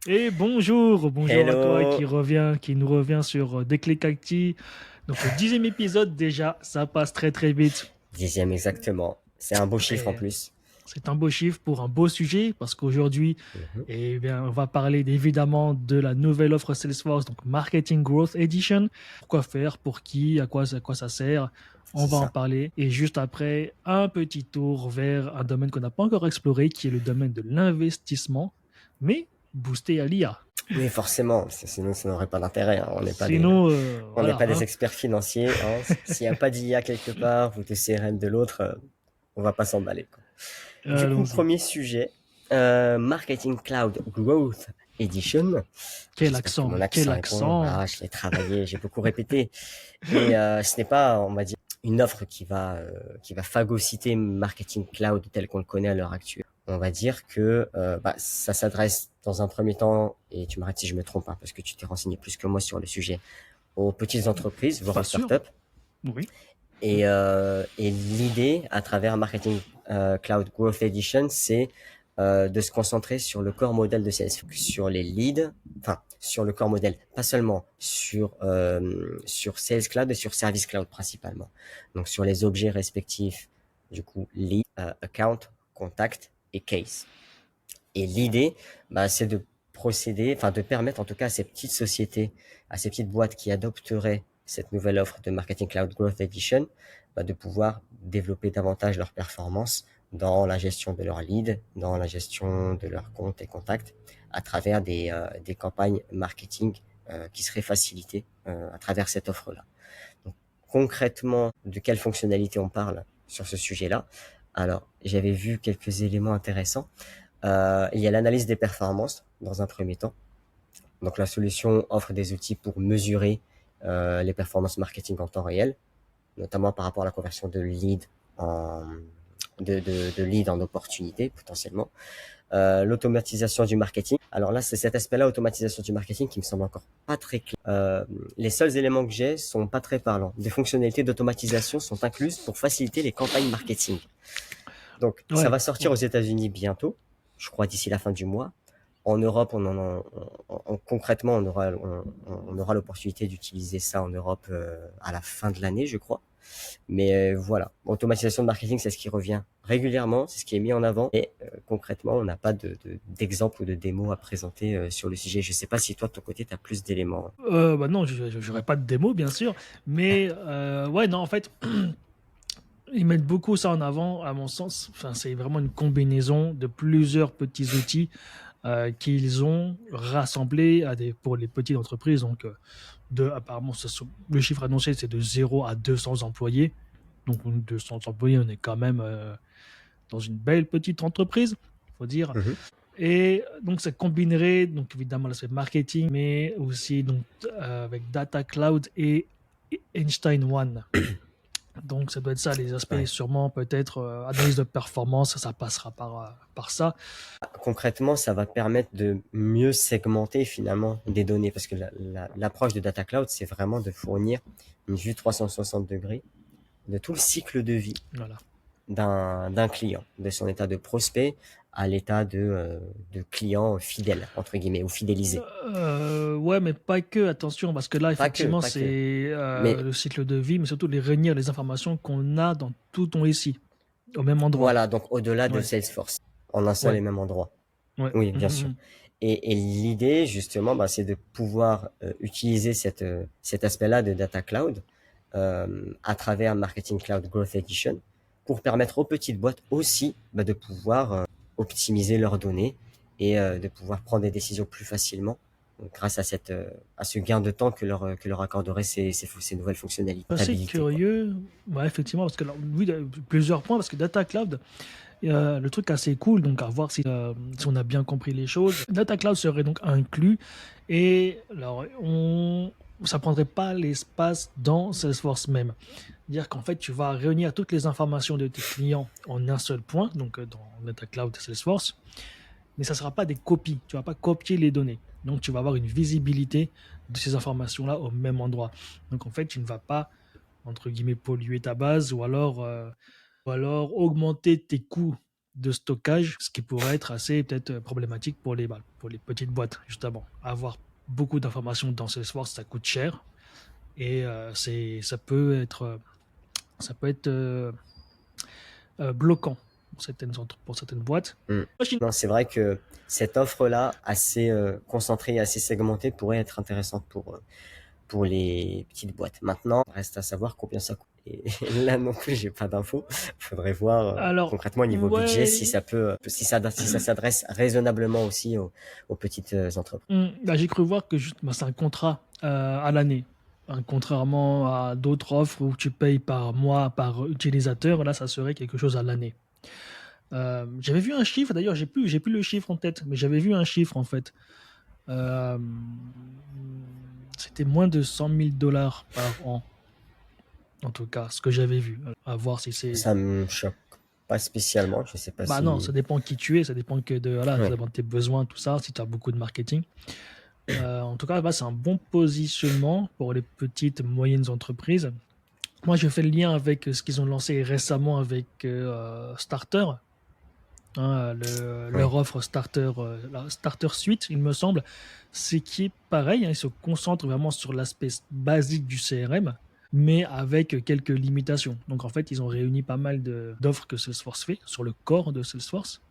Et bonjour à toi Hello, qui nous revient sur Déclic Acti. Donc le 10e épisode déjà, ça passe très très vite. dixième exactement. C'est un beau chiffre en Et plus. c'est un beau chiffre pour un beau sujet parce qu'aujourd'hui, Mhm, eh bien, on va parler évidemment de la nouvelle offre Salesforce, donc Marketing Growth Edition. Pourquoi faire, pour qui, à quoi ça sert. On c'est va en ça. parler. Et juste après, un petit tour vers un domaine qu'on n'a pas encore exploré, qui est le domaine de l'investissement, mais boosté à l'IA. Oui, forcément, sinon ça n'aurait pas d'intérêt, hein. Sinon, On n'est voilà, pas des hein. experts financiers, hein. S'il n'y a pas d'IA quelque part ou de CRM de l'autre, on va pas s'emballer, quoi. Du coup, Allons-y. premier sujet, Marketing Cloud Growth Edition. Quel J'espère que accent, mon mais quel accent est bon. accent. Voilà, je l'ai travaillé, j'ai beaucoup répété. Et ce n'est pas, on va dire, une offre qui va phagocyter Marketing Cloud tel qu'on le connaît à l'heure actuelle. On va dire que ça s'adresse dans un premier temps, et tu m'arrêtes si je me trompe, hein, parce que tu t'es renseigné plus que moi sur le sujet, aux petites entreprises, voire aux Bien sûr, startups. oui. Et l'idée, à travers Marketing Cloud Growth Edition, c'est de se concentrer sur le corps modèle de Salesforce, sur les leads, enfin sur le corps modèle, pas seulement sur Sales Cloud et sur Service Cloud principalement. Donc sur les objets respectifs, du coup lead, account, contact et case. Et l'idée, c'est de procéder, enfin de permettre en tout cas à ces petites sociétés, à ces petites boîtes qui adopteraient cette nouvelle offre de Marketing Cloud Growth Edition, de pouvoir développer davantage leurs performances dans la gestion de leurs leads, dans la gestion de leurs comptes et contacts, à travers des campagnes marketing qui seraient facilitées à travers cette offre-là. Donc, concrètement, de quelles fonctionnalités on parle sur ce sujet-là? Alors, j'avais vu quelques éléments intéressants. Il y a l'analyse des performances dans un premier temps. Donc la solution offre des outils pour mesurer les performances marketing en temps réel, notamment par rapport à la conversion de lead en de lead en opportunité potentiellement. L'automatisation du marketing. Alors là, c'est cet aspect-là, automatisation du marketing, qui me semble encore pas très clair. Les seuls éléments que j'ai sont pas très parlants. Des fonctionnalités d'automatisation sont incluses pour faciliter les campagnes marketing. Donc, ça Ouais, va sortir aux ouais. États-Unis bientôt, je crois d'ici la fin du mois. En Europe, concrètement, on aura l'opportunité d'utiliser ça en Europe à la fin de l'année, je crois. Mais voilà, automatisation de marketing, c'est ce qui revient régulièrement, c'est ce qui est mis en avant. Et concrètement, on n'a pas d'exemple ou de démo à présenter sur le sujet. Je ne sais pas si toi, de ton côté, tu as plus d'éléments. Bah non, j'aurais pas de démo, bien sûr. Mais ouais, non, en fait, ils mettent beaucoup ça en avant, à mon sens. Enfin, c'est vraiment une combinaison de plusieurs petits outils qu'ils ont rassemblés pour les petites entreprises. Donc, apparemment, le chiffre annoncé, c'est de 0 à 200 employés. Donc, 200 employés, on est quand même dans une belle petite entreprise, il faut dire. Mhm. Et donc, ça combinerait, donc évidemment, l'aspect marketing, mais aussi donc, avec Data Cloud et Einstein One. Donc, ça doit être ça, les aspects Ouais. sûrement, peut-être, analyse de performance, ça passera par ça. Concrètement, ça va permettre de mieux segmenter finalement des données parce que l'approche de Data Cloud, c'est vraiment de fournir une vue 360 degrés de tout le cycle de vie Voilà. d'un client, de son état de prospect à l'état de client fidèle, entre guillemets, ou fidélisé. Ouais, mais pas que, attention, parce que là, Pas que, effectivement, pas que. c'est Mais le cycle de vie, mais surtout les réunir les informations qu'on a dans tout ton SI, au même endroit. voilà, donc au-delà de Ouais, Salesforce, en un seul ouais, et même endroit. ouais. Oui, bien sûr. Mhm. Et l'idée, justement, c'est de pouvoir utiliser cet aspect-là de Data Cloud à travers Marketing Cloud Growth Edition pour permettre aux petites boîtes aussi de pouvoir optimiser leurs données et de pouvoir prendre des décisions plus facilement donc, grâce à ce gain de temps que leur accorderait ces nouvelles fonctionnalités, Assez stabilité, quoi. curieux, ouais, effectivement, parce que là, oui, il y a plusieurs points, parce que Data Cloud, le truc assez cool, donc à voir si on a bien compris les choses. Data Cloud serait donc inclus, et alors, ça prendrait pas l'espace dans Salesforce même. Dire qu'en fait, tu vas réunir toutes les informations de tes clients en un seul point, donc dans Data Cloud Salesforce, mais ça ne sera pas des copies. Tu ne vas pas copier les données. Donc, tu vas avoir une visibilité de ces informations-là au même endroit. Donc, en fait, tu ne vas pas, entre guillemets, polluer ta base ou alors augmenter tes coûts de stockage, ce qui pourrait être assez peut-être problématique pour les petites boîtes, justement. Avoir beaucoup d'informations dans Salesforce, ça coûte cher et ça peut être bloquant pour certaines boîtes. Mm. Non, c'est vrai que cette offre-là, assez concentrée, assez segmentée, pourrait être intéressante pour les petites boîtes. Maintenant, reste à savoir combien ça coûte. Et là non plus, j'ai pas d'infos. Faudrait voir Alors, concrètement au niveau budget si ouais, ça peut, si ça s'adresse raisonnablement aussi aux petites entreprises. bah, j'ai cru voir que bah, c'est un contrat à l'année. Contrairement à d'autres offres où tu payes par mois, par utilisateur, là, ça serait quelque chose à l'année. J'avais vu un chiffre, d'ailleurs, j'ai plus le chiffre en tête, mais j'avais vu un chiffre en fait. Euh, C'était moins de 100 000 dollars par an, en tout cas, ce que j'avais vu. À voir si c'est. Ça me choque pas spécialement. Je sais pas Bah non, si. ça dépend qui tu es, ça dépend voilà, ça Ouais. dépend de tes besoins, tout ça, si tu as beaucoup de marketing. En tout cas, bah, c'est un bon positionnement pour les petites, moyennes entreprises. Moi, je fais le lien avec ce qu'ils ont lancé récemment avec Starter, hein, Oui. leur offre Starter, la Starter Suite, il me semble. C'est qui est pareil, hein, ils se concentrent vraiment sur l'aspect basique du CRM, mais avec quelques limitations. Donc en fait, ils ont réuni pas mal d'offres que Salesforce fait sur le corps de Salesforce,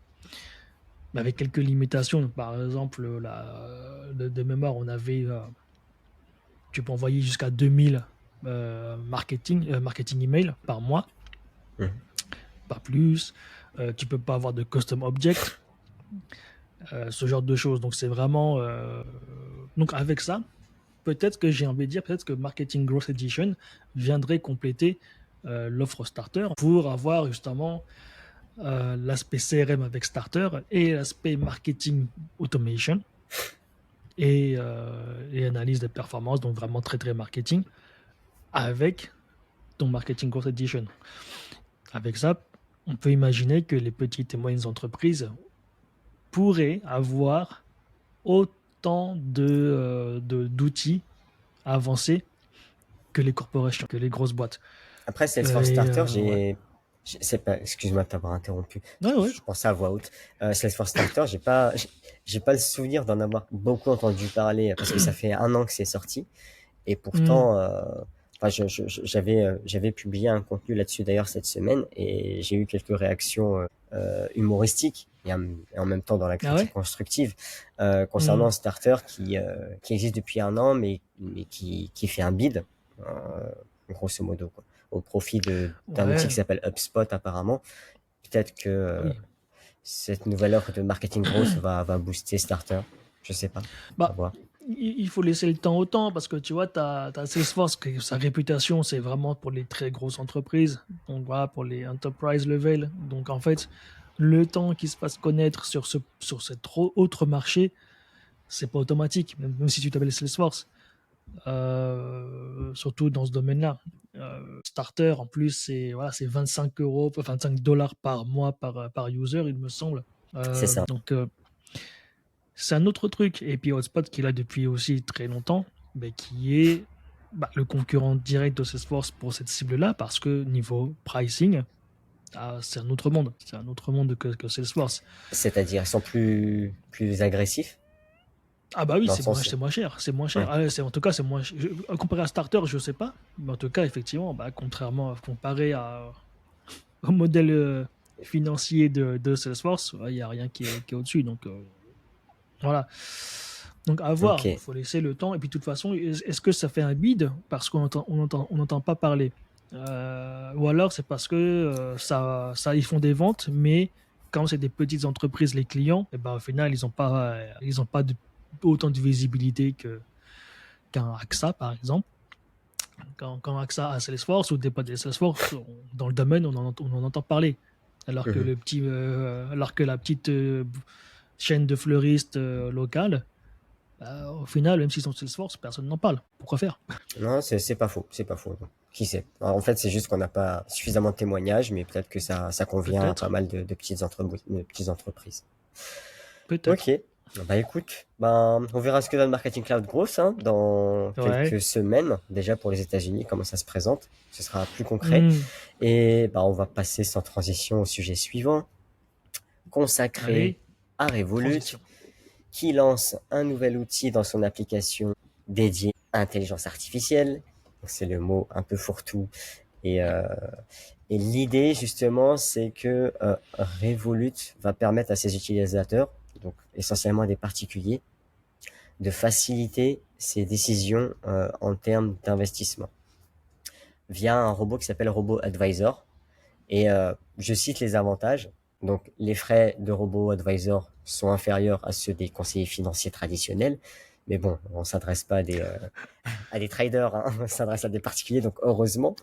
mais avec quelques limitations. Donc, par exemple, de mémoire, tu peux envoyer jusqu'à 2000 marketing email par mois, Mhm. pas plus. Tu peux pas avoir de custom object, ce genre de choses. Donc c'est vraiment. Donc avec ça, peut-être que j'ai envie de dire, peut-être que Marketing Growth Edition viendrait compléter l'offre Starter pour avoir justement l'aspect CRM avec Starter et l'aspect Marketing Automation et analyse des performances, donc vraiment très très marketing, avec ton Marketing Growth Edition. Avec ça, on peut imaginer que les petites et moyennes entreprises pourraient avoir autant d'outils avancés que les corporations, que les grosses boîtes. Après Salesforce Starter, Ouais. c'est pas, excuse-moi de t'avoir interrompu. Ouais, ouais. Je pensais à voix haute. Salesforce Starter, j'ai pas le souvenir d'en avoir beaucoup entendu parler parce que ça fait un an que c'est sorti. Et Hmm. pourtant, enfin, j'avais publié un contenu là-dessus d'ailleurs cette semaine et j'ai eu quelques réactions humoristiques et en même temps dans la Ah critique ouais? constructive concernant Hmm. un starter qui existe depuis un an mais qui fait un bid, grosso modo, quoi, au profit d'un outil qui Ouais, s'appelle HubSpot apparemment. Peut-être que bah oui. cette nouvelle offre de marketing growth va booster starter. Je sais pas. À Bah, voir. il faut laisser le temps au temps parce que tu vois, tu as Salesforce, sa réputation, c'est vraiment pour les très grosses entreprises. Donc voilà, pour les enterprise level. Donc en fait, le temps qu'ils se fassent connaître sur cet autre marché, c'est pas automatique, même si tu t'appelles Salesforce. Surtout dans ce domaine-là. Starter, en plus, c'est voilà, c'est 25 euros, 25 dollars par mois par user, il me semble. C'est ça. Donc, c'est un autre truc. Et puis Hotspot, qui est là depuis aussi très longtemps, mais qui est bah, le concurrent direct de Salesforce pour cette cible-là, parce que niveau pricing, c'est un autre monde. C'est un autre monde que Salesforce. C'est-à-dire, ils sont plus agressifs Ah bah oui, dans le sens. c'est moins cher, c'est moins cher. Ouais. En tout cas, c'est moins comparé à Starter, je sais pas, mais en tout cas, effectivement, bah, comparé au modèle financier de Salesforce, il n'y a rien qui est au-dessus. Donc voilà. Donc à voir, il Ok. faut laisser le temps. Et puis de toute façon, est-ce que ça fait un bid parce on n'entend pas parler. Ou alors c'est parce que ils font des ventes, mais quand c'est des petites entreprises, les clients, et ben, au final, ils ont pas autant de visibilité qu'un AXA, par exemple. Quand AXA a Salesforce ou des pas des Salesforce, dans le domaine, on en entend parler. Mhm. Alors que la petite chaîne de fleuristes locale, au final, même s'ils sont Salesforce, personne n'en parle. Pourquoi faire? Non, c'est pas faux. C'est pas faux. Qui sait? Alors, en fait, c'est juste qu'on n'a pas suffisamment de témoignages, mais peut-être que ça convient à pas Peut-être, mal de petites entreprises. peut-être. Ok. Bah écoute, ben, on verra ce que donne Marketing Cloud Growth hein, dans Ouais. quelques semaines, déjà pour les États-Unis, comment ça se présente. Ce sera plus concret. Hmm. Et bah, on va passer sans transition au sujet suivant. consacré Allez, à Revolut, transition. qui lance un nouvel outil dans son application dédiée à l'intelligence artificielle. C'est le mot un peu fourre-tout. Et l'idée, justement, c'est que Revolut va permettre à ses utilisateurs, donc essentiellement des particuliers, de faciliter ses décisions en termes d'investissement via un robot qui s'appelle Robot Advisor. Et je cite les avantages. Donc, les frais de Robot Advisor sont inférieurs à ceux des conseillers financiers traditionnels. Mais bon, on s'adresse pas à des traders, hein, on s'adresse à des particuliers, donc heureusement.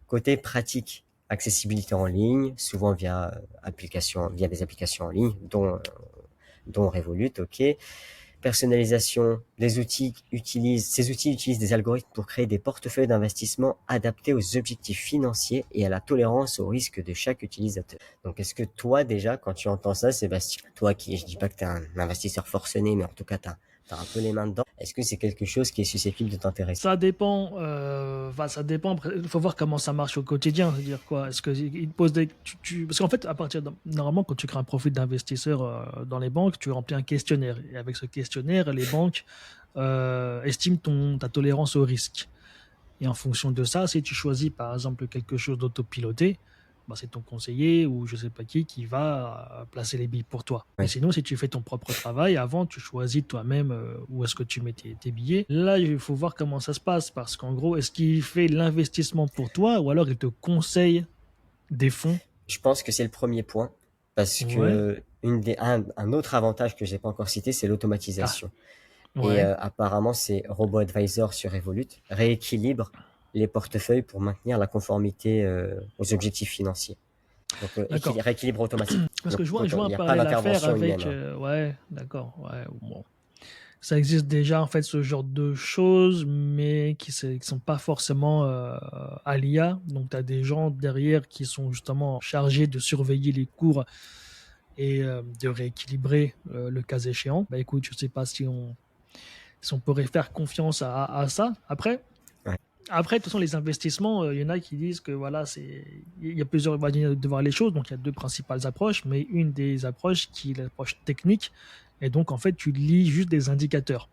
Côté pratique, accessibilité en ligne, souvent via des applications en ligne, dont Revolut, ok. Personnalisation, ces outils utilisent des algorithmes pour créer des portefeuilles d'investissement adaptés aux objectifs financiers et à la tolérance au risque de chaque utilisateur. Donc, est-ce que toi, déjà, quand tu entends ça, Sébastien, toi qui, je dis pas que t'es un investisseur forcené, mais en tout cas, t'as un peu les mains dedans, est-ce que c'est quelque chose qui est susceptible de t'intéresser? Ça dépend. Ça dépend. Il faut voir comment ça marche au quotidien. C'est-à-dire quoi? Est-ce que il te pose des. Parce qu'en fait, normalement, quand tu crées un profil d'investisseur dans les banques, tu remplis un questionnaire. Et avec ce questionnaire, les banques estiment ta tolérance au risque. Et en fonction de ça, si tu choisis par exemple quelque chose d'autopiloté, bah, c'est ton conseiller ou je sais pas qui va placer les billes pour toi. Mais Oui. sinon, si tu fais ton propre travail, avant, tu choisis toi-même où est-ce que tu mets tes billets. Là, il faut voir comment ça se passe parce qu'en gros, est-ce qu'il fait l'investissement pour toi ou alors il te conseille des fonds? Je pense que c'est le premier point parce Ouais. que un autre avantage que j'ai pas encore cité, c'est Ah, l'automatisation. Et ouais. apparemment, c'est Robot Advisor sur Revolut rééquilibre les portefeuilles pour maintenir la conformité aux objectifs financiers. Donc, D'accord. rééquilibre automatique. Parce que je Donc, vois il un n'y a pas parallèle à faire d'intervention humaine, avec. hein. Ouais, d'accord. Ouais, bon. Ça existe déjà en fait ce genre de choses, mais qui sont pas forcément à l'IA. Donc tu as des gens derrière qui sont justement chargés de surveiller les cours et de rééquilibrer le cas échéant. Bah écoute, je sais pas si on pourrait faire confiance à ça. Ouais. Après, de toute façon, les investissements, il y en a qui disent que voilà, il y a plusieurs manières de voir les choses. Donc, il y a deux principales approches, mais une des approches qui est l'approche technique. Et donc, en fait, tu lis juste des indicateurs.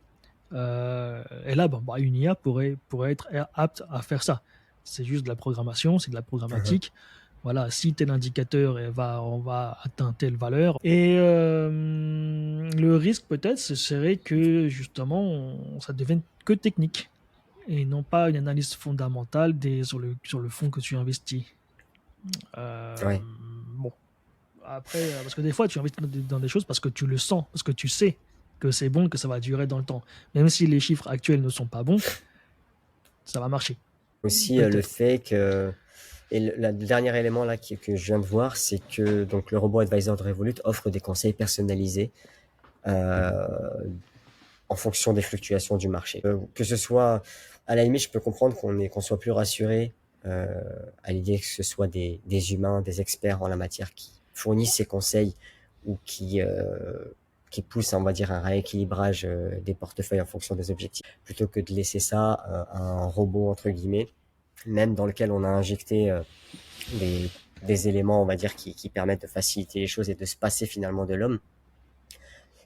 Et là, bon, bah, une IA pourrait être apte à faire ça. C'est juste de la programmation, c'est de la Mhm. programmatique. Voilà, si tel indicateur on va atteindre telle valeur. Et le risque peut-être, ce serait que justement, ça devienne que technique et non pas une analyse fondamentale sur le fonds que tu investis. Ouais. Bon, après, parce que des fois, tu investis dans des choses parce que tu le sens, parce que tu sais que c'est bon, que ça va durer dans le temps. Même si les chiffres actuels ne sont pas bons, ça va marcher. Aussi, le Peut-être. fait que le dernier élément là que je viens de voir, c'est que donc le robot advisor de Revolut offre des conseils personnalisés euh, en fonction des fluctuations du marché. Que ce soit, à la limite, je peux comprendre qu'on soit plus rassuré euh, à l'idée que ce soit des humains, des experts en la matière qui fournissent ces conseils ou qui poussent, on va dire, un rééquilibrage des portefeuilles en fonction des objectifs, plutôt que de laisser ça à un robot, entre guillemets, même dans lequel on a injecté des, des éléments, on va dire, qui permettent de faciliter les choses et de se passer finalement de l'homme.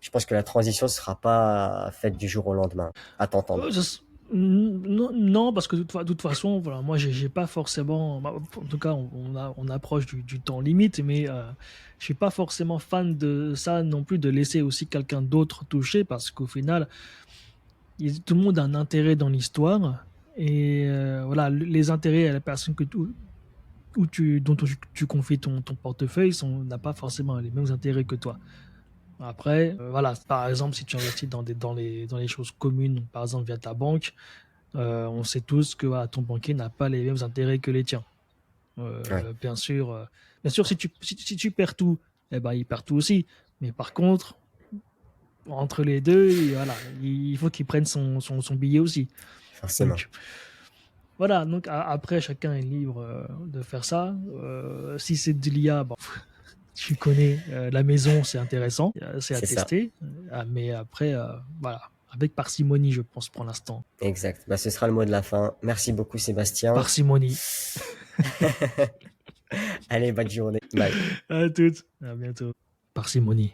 Je pense que la transition ne sera pas faite du jour au lendemain, à t'entendre. Euh, ça non, non, parce que de toute façon, voilà, moi, j'ai pas forcément. En tout cas, on approche du temps limite, mais je suis pas forcément fan de ça non plus, de laisser aussi quelqu'un d'autre toucher, parce qu'au final, tout le monde a un intérêt dans l'histoire. Et voilà, les intérêts à la personne dont tu confies ton portefeuille n'a pas forcément les mêmes intérêts que toi. Après, voilà, par exemple, si tu investis dans les choses communes, par exemple via ta banque, on sait tous que voilà, ton banquier n'a pas les mêmes intérêts que les tiens. Ouais. Bien sûr, si tu perds tout, eh ben, il perd tout aussi. Mais par contre, entre les deux, voilà, il faut qu'il prenne son billet aussi. Forcément. Donc, voilà, donc après, chacun est libre de faire ça. Si c'est de l'IA, bon, tu connais la maison, c'est intéressant, c'est à C'est ça. tester. Mais après, voilà, avec parcimonie, je pense, pour l'instant. Exact. Bah, ce sera le mot de la fin. Merci beaucoup, Sébastien. Parcimonie. Allez, bonne journée. Bye. À toutes. À bientôt. Parcimonie.